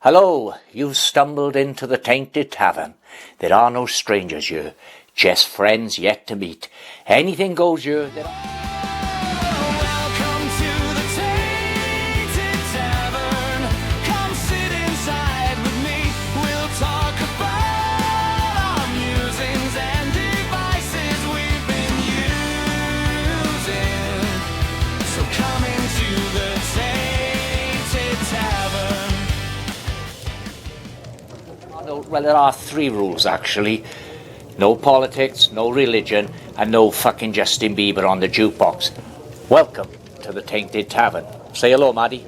Hello, you've stumbled into the Tainted Tavern. There are no strangers here, just friends yet to meet. Anything goes here. Welcome to the Tainted Tavern. Come sit inside with me. We'll talk about our musings and devices we've been using. So come into the Tainted Tavern. Well, there are three rules actually. No politics, no religion, and no fucking Justin Bieber on the jukebox. Welcome to the Tainted Tavern. Say hello, Maddie.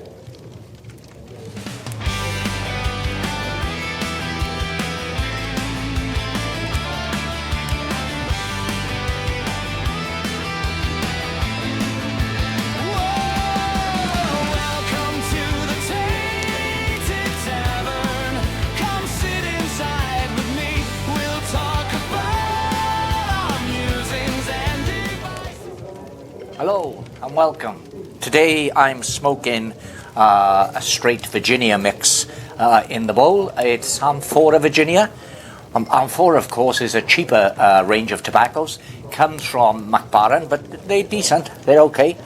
Welcome to the Tainted Tavern. Come sit inside with me. We'll talk about our musings and devices. Hello and welcome. Today I'm smoking a straight Virginia mix in the bowl. It's Amphora Virginia. Amphora, of course, is a cheaper range of tobaccos. Comes from McBaron, but they're decent. They're okay.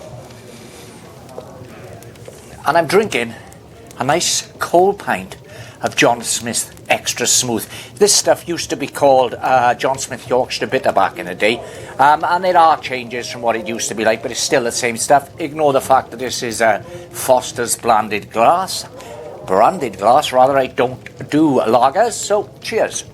And I'm drinking a nice cold pint of John Smith Extra Smooth. This stuff used to be called John Smith Yorkshire Bitter back in the day, and there are changes from what it used to be like, but it's still the same stuff. Ignore the fact that this is Foster's branded glass. I don't do lagers, so cheers.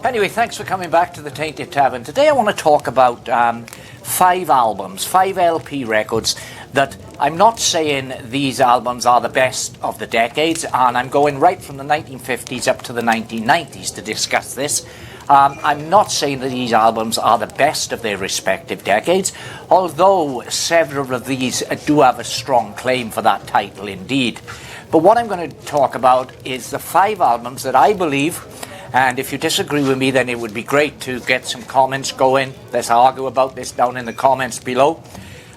Anyway, thanks for coming back to the Tainted Tavern. Today I want to talk about 5 albums, 5 LP records that I'm not saying these albums are the best of the decades, and I'm going right from the 1950s up to the 1990s to discuss this. I'm not saying that these albums are the best of their respective decades, although several of these do have a strong claim for that title indeed. But what I'm going to talk about is the 5 albums that I believe, and if you disagree with me, then it would be great to get some comments going. Let's argue about this down in the comments below.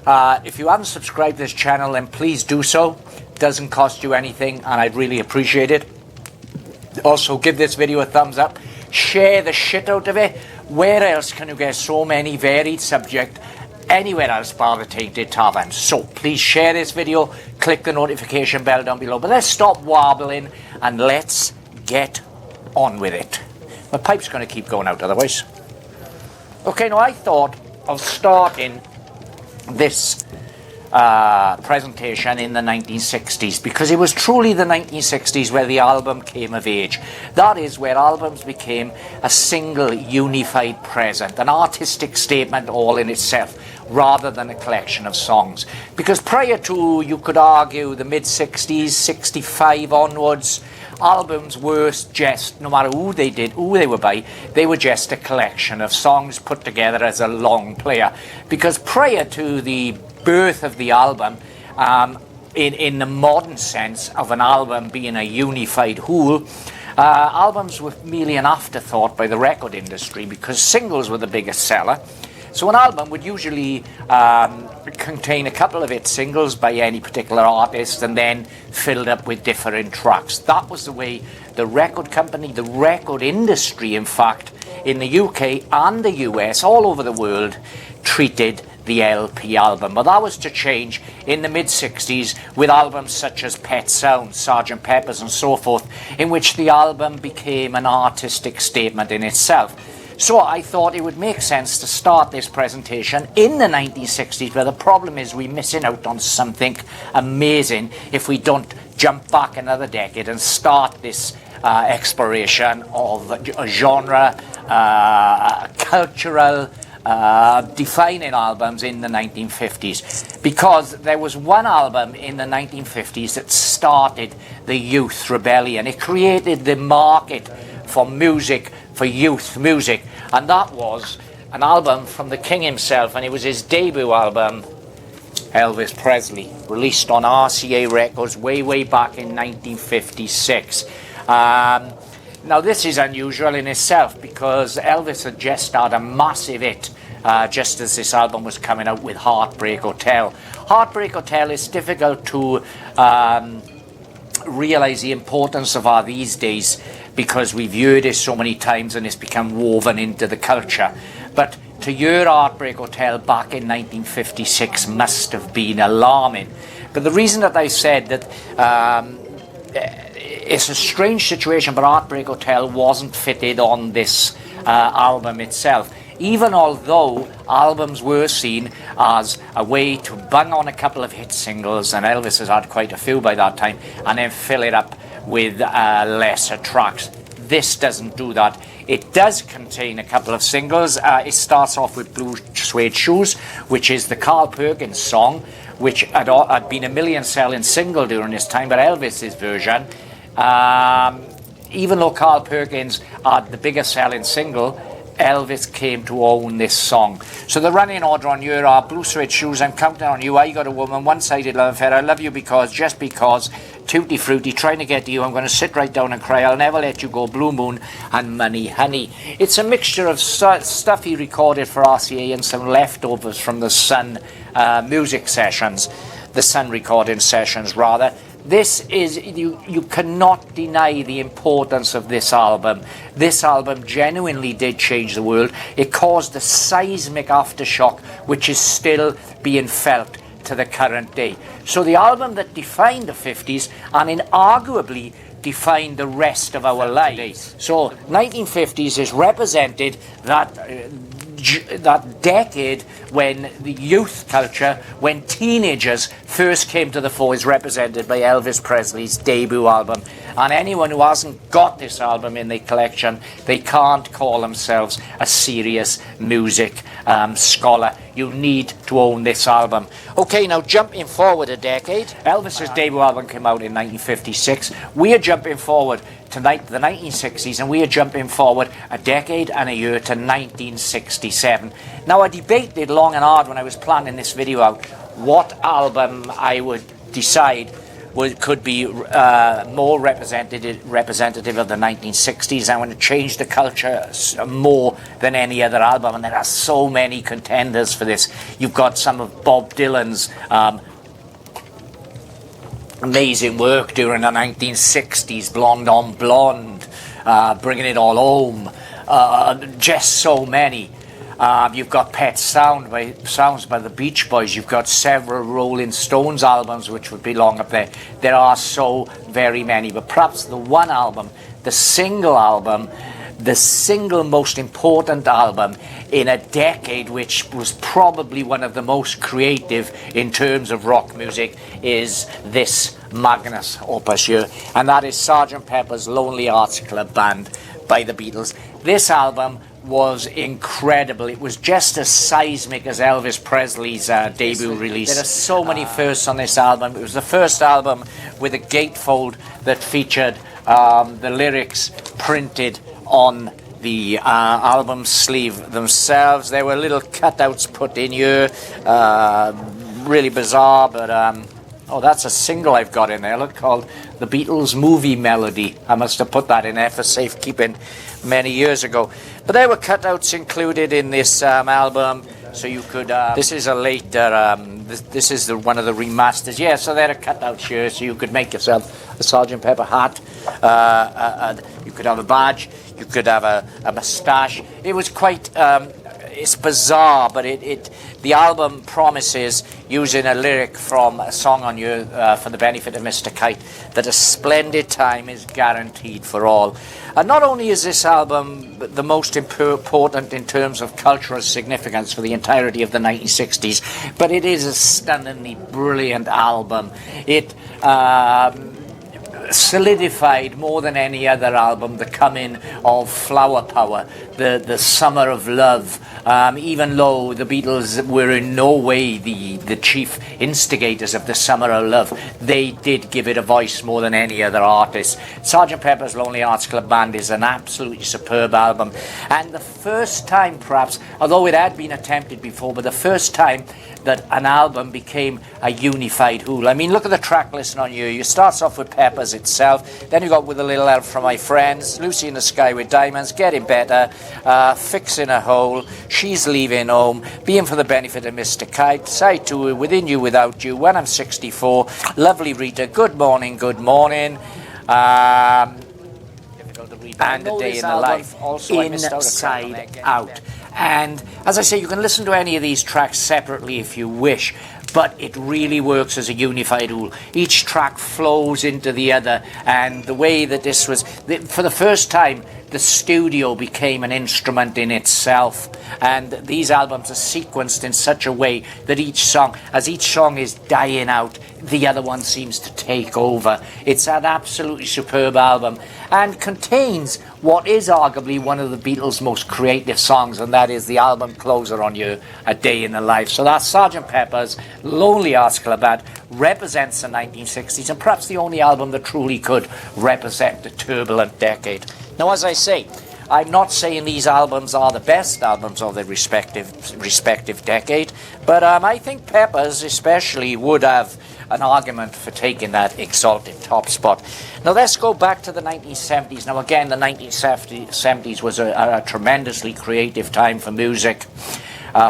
If you haven't subscribed to this channel, then please do so. It doesn't cost you anything, and I'd really appreciate it. Also, give this video a thumbs up. Share the shit out of it. Where else can you get so many varied subjects anywhere else bar the Tainted Tavern? So please share this video. Click the notification bell down below. But let's stop wobbling and let's get on with it. My pipe's going to keep going out otherwise. Okay, now I thought of starting this presentation in the 1960s, because it was truly the 1960s where the album came of age. That is where albums became a single unified present, an artistic statement all in itself, rather than a collection of songs. Because prior to, you could argue, the mid-60s, 65 onwards, albums were just, no matter who they were by, they were just a collection of songs put together as a long player. Because prior to the birth of the album, in the modern sense of an album being a unified whole, albums were merely an afterthought by the record industry, because singles were the biggest seller. So an album would usually contain a couple of hit singles by any particular artist and then filled up with different tracks. That was the way the record company, the record industry, in fact, in the UK and the US, all over the world, treated the LP album. But that was to change in the mid-60s with albums such as Pet Sounds, Sgt. Pepper's and so forth, in which the album became an artistic statement in itself. So I thought it would make sense to start this presentation in the 1960s, where the problem is we're missing out on something amazing if we don't jump back another decade and start this exploration of a genre, cultural, defining albums in the 1950s. Because there was one album in the 1950s that started the youth rebellion. It created the market for music, for youth music, and that was an album from the king himself, and it was his debut album, Elvis Presley, released on RCA Records way back in 1956. Now this is unusual in itself, because Elvis had just had a massive hit just as this album was coming out with Heartbreak Hotel. Heartbreak Hotel is difficult to realise the importance of art these days because we've heard it so many times and it's become woven into the culture. But to hear Heartbreak Hotel back in 1956 must have been alarming. But the reason that I said that it's a strange situation, but Heartbreak Hotel wasn't fitted on this album itself. Even although albums were seen as a way to bang on a couple of hit singles, and Elvis has had quite a few by that time, and then fill it up with lesser tracks. This doesn't do that. It does contain a couple of singles. It starts off with Blue Suede Shoes, which is the Carl Perkins song, which had been a million-selling single during this time, but Elvis's version, even though Carl Perkins had the biggest selling single, Elvis came to own this song. So the running order on here are Blue Suede Shoes, I'm Counting on You, I Got a Woman, One-Sided Love Affair, I Love You Because, Just Because, Tutti Frutti, Trying to Get to You, I'm Going to Sit Right Down and Cry, I'll Never Let You Go, Blue Moon, and Money Honey. It's a mixture of stuff he recorded for RCA and some leftovers from the Sun music sessions, the Sun recording sessions rather. This is, you cannot deny the importance of this album. This album genuinely did change the world. It caused a seismic aftershock which is still being felt to the current day. So the album that defined the 50s and inarguably defined the rest of our lives. So 1950s is represented that decade when the youth culture, when teenagers first came to the fore, is represented by Elvis Presley's debut album. And anyone who hasn't got this album in their collection, they can't call themselves a serious music scholar. You need to own this album. Okay, now jumping forward a decade, Elvis's debut album came out in 1956. We are jumping forward to the 1960s, and we are jumping forward a decade and a year to 1967. Now, I debated long and hard when I was planning this video out what album I would decide could be more representative of the 1960s. I want to change the culture more than any other album, and there are so many contenders for this. You've got some of Bob Dylan's amazing work during the 1960s, Blonde on Blonde, Bringing It All Home, just so many. You've got Pet Sounds by the Beach Boys. You've got several Rolling Stones albums which would belong up there. There are so very many, but perhaps the one album, the single most important album in a decade which was probably one of the most creative in terms of rock music, is this magnus opus here, and that is Sgt. Pepper's Lonely Hearts Club Band by the Beatles. This album was incredible. It was just as seismic as Elvis Presley's debut release. There are so many firsts on this album. It was the first album with a gatefold that featured the lyrics printed on the album sleeve themselves. There were little cutouts put in here, really bizarre, but oh, that's a single I've got in there, look, called The Beatles Movie Melody. I must have put that in there for safekeeping many years ago. But there were cutouts included in this album, so you could... this is a later... this is one of the remasters. Yeah, so there are cutouts here, so you could make yourself a Sgt. Pepper hat. You could have a badge. You could have a moustache. It was quite... it's bizarre, but the album promises, using a lyric from a song on you for the benefit of Mr. Kite, that a splendid time is guaranteed for all. And not only is this album the most important in terms of cultural significance for the entirety of the 1960s, but it is a stunningly brilliant album. It solidified more than any other album the coming of flower power, the summer of love. Even though the Beatles were in no way the chief instigators of the summer of love, they did give it a voice more than any other artist. Sgt. Pepper's Lonely Hearts Club Band is an absolutely superb album, and the first time, perhaps, although it had been attempted before, but the first time that an album became a unified whole. I mean, look at the track listing on you. It starts off with Pepper's itself. Then you got With a Little Help from My Friends, Lucy in the Sky with Diamonds, Getting Better, Fixing a Hole, She's Leaving Home, Being for the Benefit of Mr. Kite, Side 2, Within You Without You, When I'm 64, Lovely Rita, Good Morning, Good Morning. And A Day in the Life, also Inside Out. And as I say, you can listen to any of these tracks separately if you wish, but it really works as a unified whole. Each track flows into the other, and the way that this was, for the first time, the studio became an instrument in itself, and these albums are sequenced in such a way that each song, as each song is dying out, the other one seems to take over. It's an absolutely superb album, and contains what is arguably one of the Beatles' most creative songs, and that is the album closer on you, A Day in the Life. So that's Sgt. Pepper's Lonely Hearts Club Band, represents the 1960s, and perhaps the only album that truly could represent the turbulent decade. Now, as I say, I'm not saying these albums are the best albums of their respective decade, but I think Pepper's especially would have an argument for taking that exalted top spot. Now let's go back to the 1970s. Now again, the 1970s was a tremendously creative time for music,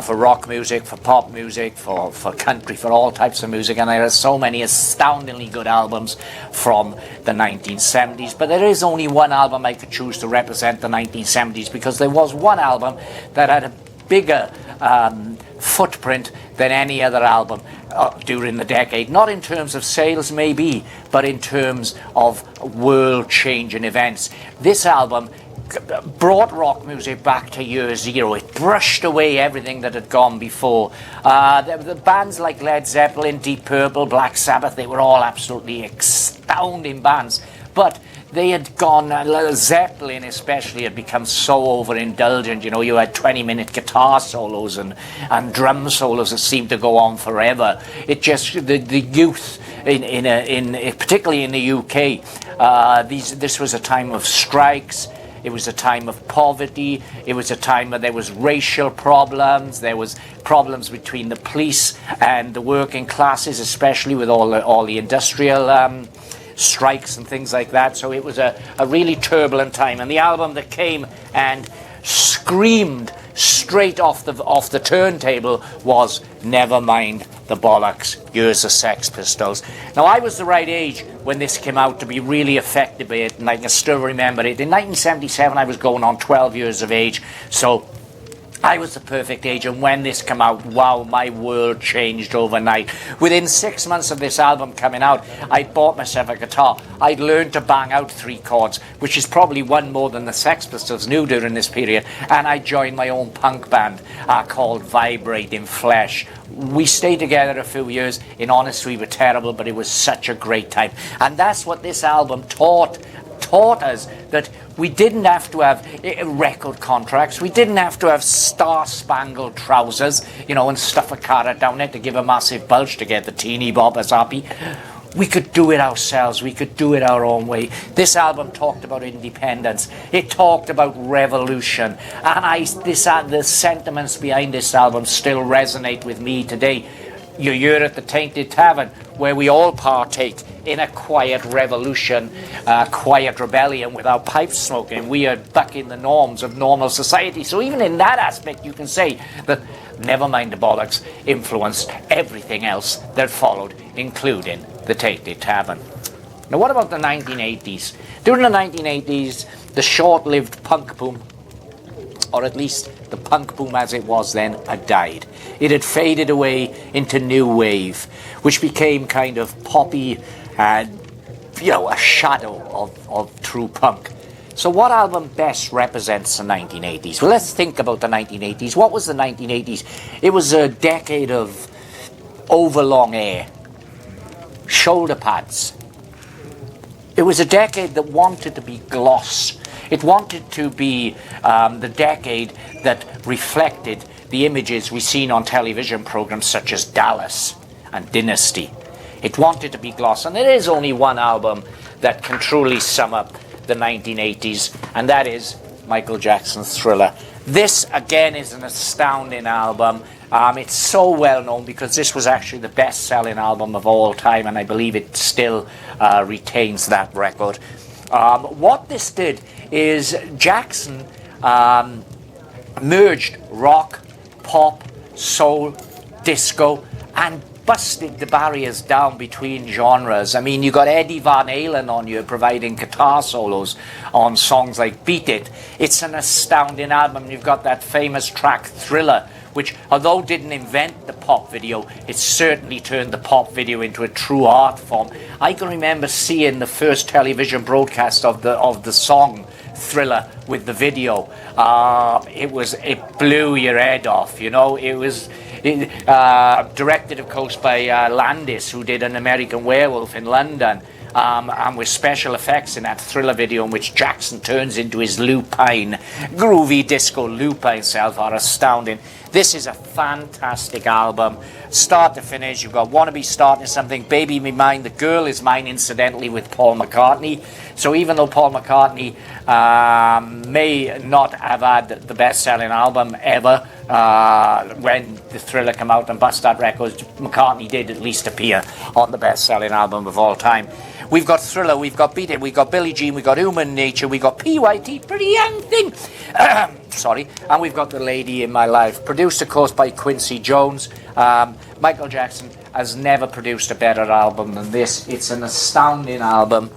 for rock music, for pop music, for country, for all types of music, and there are so many astoundingly good albums from the 1970s, but there is only one album I could choose to represent the 1970s, because there was one album that had a bigger footprint than any other album during the decade, not in terms of sales maybe, but in terms of world-changing events. This album brought rock music back to year zero. It brushed away everything that had gone before. The bands like Led Zeppelin, Deep Purple, Black Sabbath, they were all absolutely astounding bands, but they had gone, Zeppelin especially had become so overindulgent. You know, you had 20-minute guitar solos and drum solos that seemed to go on forever. It just, the youth, particularly in the UK, this was a time of strikes. It was a time of poverty. It was a time where there was racial problems. There was problems between the police and the working classes, especially with all the industrial strikes and things like that. So it was a really turbulent time. And the album that came and screamed straight off the turntable was Never Mind the Bollocks, Years of Sex Pistols. Now, I was the right age when this came out to be really affected by it, and I can still remember it. In 1977, I was going on 12 years of age, so I was the perfect age, and when this came out, wow, my world changed overnight. Within 6 months of this album coming out, I'd bought myself a guitar. I'd learned to bang out 3 chords, which is probably one more than the Sex Pistols knew during this period, and I joined my own punk band called Vibrating Flesh. We stayed together a few years. In honesty, we were terrible, but it was such a great time. And that's what this album taught us, that we didn't have to have record contracts. We didn't have to have star-spangled trousers, you know, and stuff a carrot down there to give a massive bulge to get the teeny boppers happy. We could do it ourselves. We could do it our own way. This album talked about independence. It talked about revolution. And the sentiments behind this album still resonate with me today. You're here at the Tainted Tavern, where we all partake in a quiet revolution, quiet rebellion without pipe smoking. We are bucking the norms of normal society. So even in that aspect, you can say that Never Mind the Bollocks influenced everything else that followed, including the Tainted Tavern. Now, what about the 1980s? During the 1980s, the short-lived punk boom, or at least the punk boom as it was then, had died. It had faded away into new wave, which became kind of poppy and, you know, a shadow of true punk. So what album best represents the 1980s? Well, let's think about the 1980s. What was the 1980s? It was a decade of overlong hair, shoulder pads. It was a decade that wanted to be gloss. It wanted to be the decade that reflected the images we've seen on television programs such as Dallas and Dynasty. It wanted to be gloss, and there is only one album that can truly sum up the 1980s, and that is Michael Jackson's Thriller. This, again, is an astounding album. It's so well known because this was actually the best-selling album of all time, and I believe it still retains that record. What this did is Jackson merged rock, pop, soul, disco, and busted the barriers down between genres. I mean, you got Eddie Van Halen on you providing guitar solos on songs like Beat It. It's an astounding album. You've got that famous track Thriller, which, although didn't invent the pop video, it certainly turned the pop video into a true art form. I can remember seeing the first television broadcast of the song Thriller with the video. It blew your head off, you know. It was directed, of course, by Landis, who did An American Werewolf in London, and with special effects in that Thriller video in which Jackson turns into his lupine, groovy disco lupine self are astounding. This is a fantastic album, start to finish. You've got Wanna Be Starting Something, Baby Me Mine, The Girl Is Mine, incidentally, with Paul McCartney. So even though Paul McCartney may not have had the best-selling album ever, when the Thriller came out and Bastard Records, McCartney did at least appear on the best-selling album of all time. We've got Thriller, we've got Beat It, we've got Billie Jean, we've got Human Nature, we've got PYT, Pretty Young Thing, sorry, and we've got The Lady in My Life, produced, of course, by Quincy Jones. Michael Jackson has never produced a better album than this. It's an astounding album,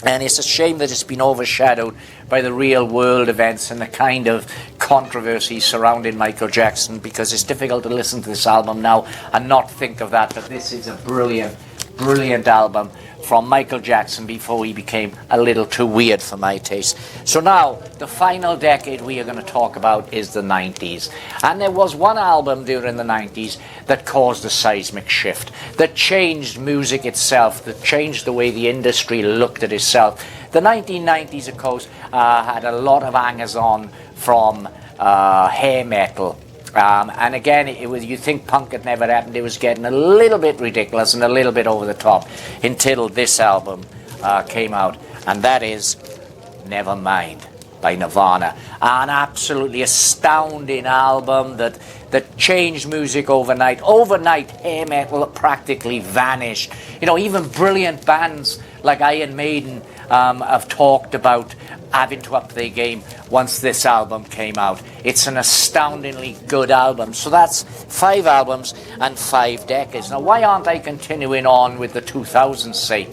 and it's a shame that it's been overshadowed by the real world events and the kind of controversy surrounding Michael Jackson, because it's difficult to listen to this album now and not think of that, but this is a brilliant album from Michael Jackson before he became a little too weird for my taste. So now, the final decade we are going to talk about is the 90s. And there was one album during the 90s that caused a seismic shift, that changed music itself, that changed the way the industry looked at itself. The 1990s, of course, had a lot of hangers-on from hair metal. And again, it was, you think punk had never happened, it was getting a little bit ridiculous and a little bit over the top until this album came out, and that is Nevermind by Nirvana. An absolutely astounding album that changed music overnight. Overnight, hair metal practically vanished. You know, even brilliant bands like Iron Maiden have talked about having to up their game once this album came out. It's an astoundingly good album. So that's 5 albums and 5 decades. Now, why aren't I continuing on with the 2000s, say?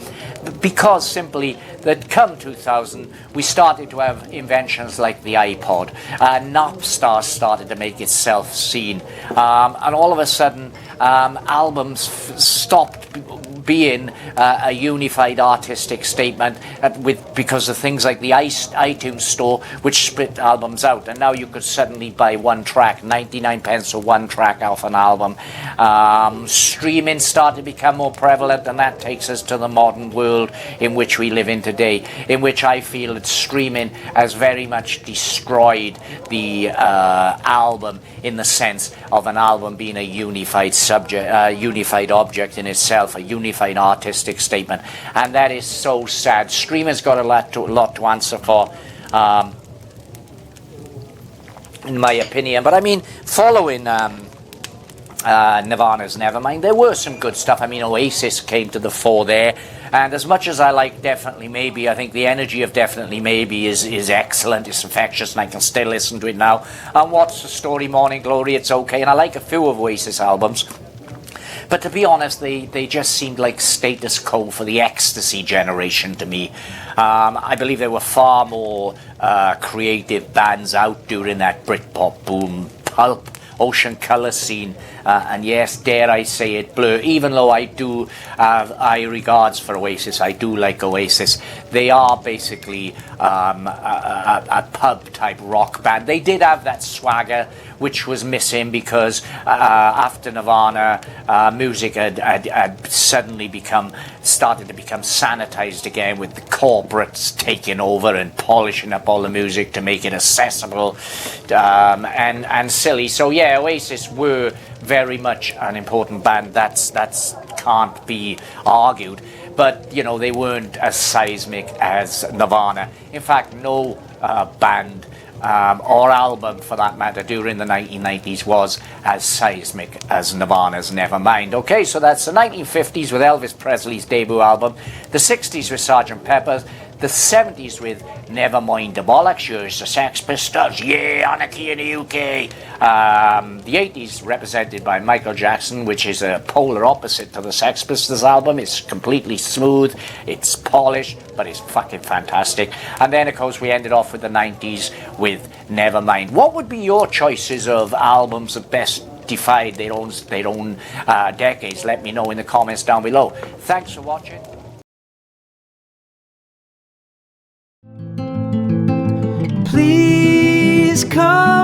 Because simply that come 2000, we started to have inventions like the iPod. Napster started to make itself seen. And all of a sudden, albums stopped being a unified artistic statement because of things like the iTunes store, which split albums out, and now you could suddenly buy one track, 99 pence for one track off an album. Streaming started to become more prevalent, and that takes us to the modern world in which we live in today, in which I feel that streaming has very much destroyed the album in the sense of an album being a unified subject, unified object in itself, a unified artistic statement, and that is so sad. Streaming's got a lot to answer for, in my opinion. But I mean, following Nirvana's Nevermind, there were some good stuff. I mean, Oasis came to the fore there, and as much as I like Definitely Maybe, I think the energy of Definitely Maybe is excellent, it's infectious, and I can still listen to it now. And What's the Story, Morning Glory, it's okay, and I like a few of Oasis albums. But to be honest, they just seemed like status quo for the ecstasy generation to me. I believe there were far more creative bands out during that Britpop boom, pulp, Ocean Colour scene, and yes, dare I say it, Blur. Even though I do have high regards for Oasis, I do like Oasis. They are basically a pub-type rock band. They did have that swagger, which was missing because after Nirvana, music had suddenly started to become sanitized again, with the corporates taking over and polishing up all the music to make it accessible and silly. So yeah, Oasis were very much an important band. That's can't be argued. But you know, they weren't as seismic as Nirvana. In fact, no band or album for that matter, during the 1990s was as seismic as Nirvana's Nevermind. Okay, so that's the 1950s with Elvis Presley's debut album, the 60s with Sgt. Pepper's, the 70s with Nevermind the Bollocks, here's the Sex Pistols, yeah, anarchy in the UK. The 80s represented by Michael Jackson, which is a polar opposite to the Sex Pistols album. It's completely smooth, it's polished, but it's fucking fantastic. And then of course we ended off with the 90s with Nevermind. What would be your choices of albums that best defied their own decades? Let me know in the comments down below. Thanks for watching. Please come.